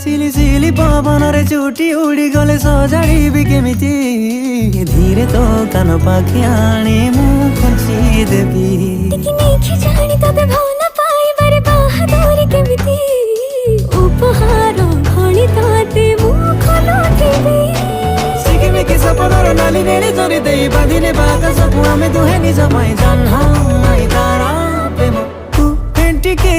सिली सिली पवनरे चुटी उड़ी गले सजाड़िबी केमिति धीरे तो कान पाखि आनी मु खुंची देबी टिकी नेखि जानी तबे भोला पाइबारे बाहादुरी केमिति उपहार भଳି तते मु खोलुथिबी सिकिमिकी सपनर नाली नेली तोरी देई बांधिने बाकसकु आमे दुहे निज पाई जन्म आई तारा प्रेम तू फेंटिके